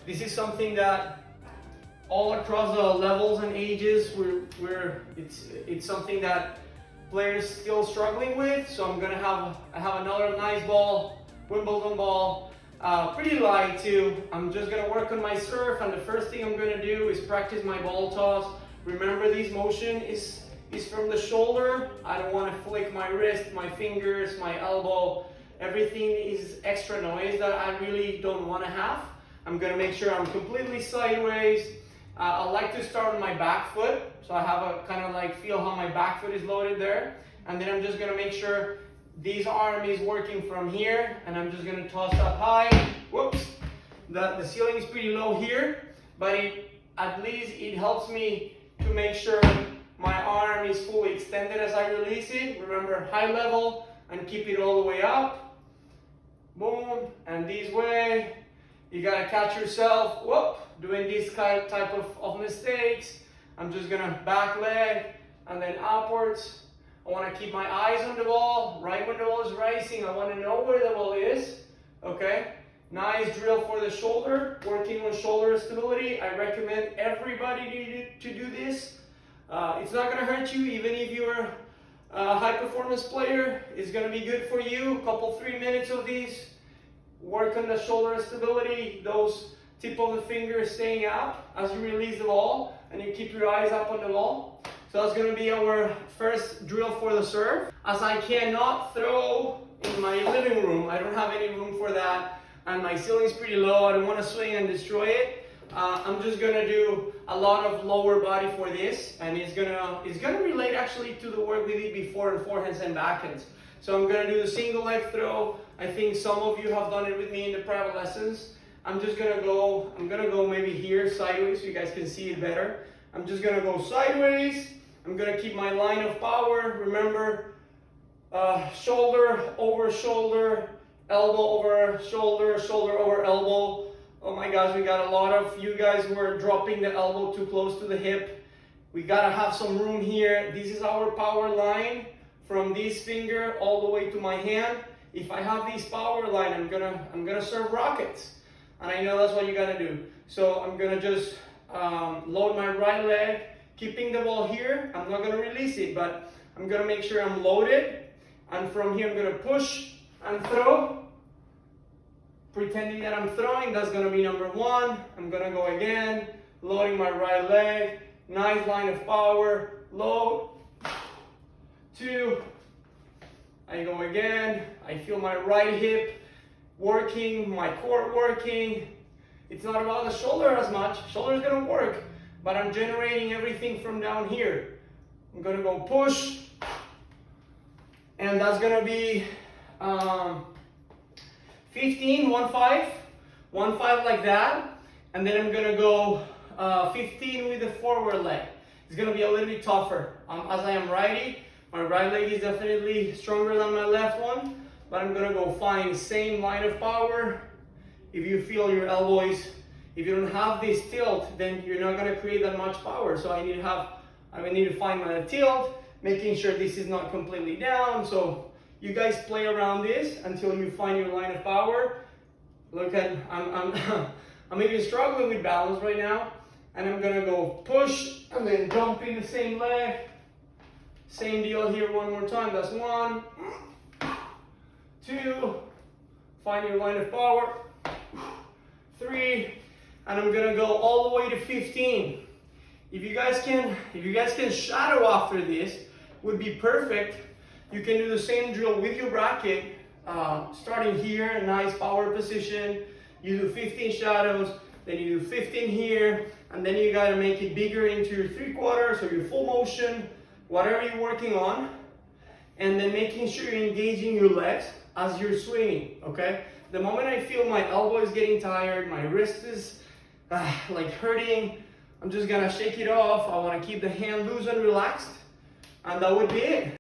This is something that all across the levels and ages, it's something that players still struggling with. So I have another nice ball, Wimbledon ball, pretty light too. I'm just gonna work on my serve, and the first thing I'm gonna do is practice my ball toss. Remember, this motion is from the shoulder. I don't want to flick my wrist, my fingers, my elbow. Everything is extra noise that I really don't want to have. I'm gonna make sure I'm completely sideways. I like to start on my back foot, so I have a kind of like feel how my back foot is loaded there, and then I'm just gonna make sure this arm is working from here, and I'm just gonna toss up high. Whoops, the ceiling is pretty low here, but at least it helps me to make sure my arm is fully extended as I release it. Remember, high level and keep it all the way up. Boom, and this way. You gotta catch yourself, whoop, doing this type of mistakes. I'm just gonna back leg and then upwards. I wanna keep my eyes on the ball. Right when the ball is rising, I wanna know where the ball is, okay? Nice drill for the shoulder, working on shoulder stability. I recommend everybody to do this. It's not gonna hurt you, even if you're a high performance player. It's gonna be good for you. A 3 minutes of these. Work on the shoulder stability, those tip of the fingers staying up as you release the ball, and you keep your eyes up on the ball. So that's going to be our first drill for the serve. As I cannot throw in my living room, I don't have any room for that, and my ceiling is pretty low, I don't want to swing and destroy it. I'm just going to do a lot of lower body for this, and it's gonna relate actually to the work we did before in forehands and backhands. So I'm gonna do the single leg throw. I think some of you have done it with me in the private lessons. I'm gonna go maybe here sideways so you guys can see it better. I'm just gonna go sideways. I'm gonna keep my line of power. Remember, shoulder over shoulder, elbow over shoulder, shoulder over elbow. Oh my gosh, we got a lot of you guys who are dropping the elbow too close to the hip. We gotta have some room here. This is our power line from this finger all the way to my hand. If I have this power line, I'm gonna serve rockets, and I know that's what you gotta do. So I'm gonna just load my right leg, keeping the ball here. I'm not gonna release it, but I'm gonna make sure I'm loaded, and from here I'm gonna push and throw, pretending that I'm throwing. That's gonna be number one. I'm gonna go again, loading my right leg, nice line of power, load. 2, I go again, I feel my right hip working, my core working. It's not about the shoulder as much, shoulder's gonna work, but I'm generating everything from down here. I'm gonna go push, and that's gonna be 15, 1-5 like that, and then I'm gonna go 15 with the forward leg. It's gonna be a little bit tougher. As I am righty, my right leg is definitely stronger than my left one, but I'm gonna go find same line of power. If you feel your elbows, if you don't have this tilt, then you're not gonna create that much power. So I need to find my tilt, making sure this is not completely down. So you guys play around this until you find your line of power. Look at, I'm even struggling with balance right now, and I'm gonna go push and then jump in the same leg. Same deal here one more time. That's 1, 2, find your line of power, 3, and I'm gonna go all the way to 15. If you guys can shadow after this, would be perfect. You can do the same drill with your bracket, starting here, a nice power position. You do 15 shadows, then you do 15 here, and then you gotta make it bigger into your 3/4 or your full motion, whatever you're working on, and then making sure you're engaging your legs as you're swinging, okay? The moment I feel my elbow is getting tired, my wrist is like hurting, I'm just gonna shake it off. I wanna keep the hand loose and relaxed, and that would be it.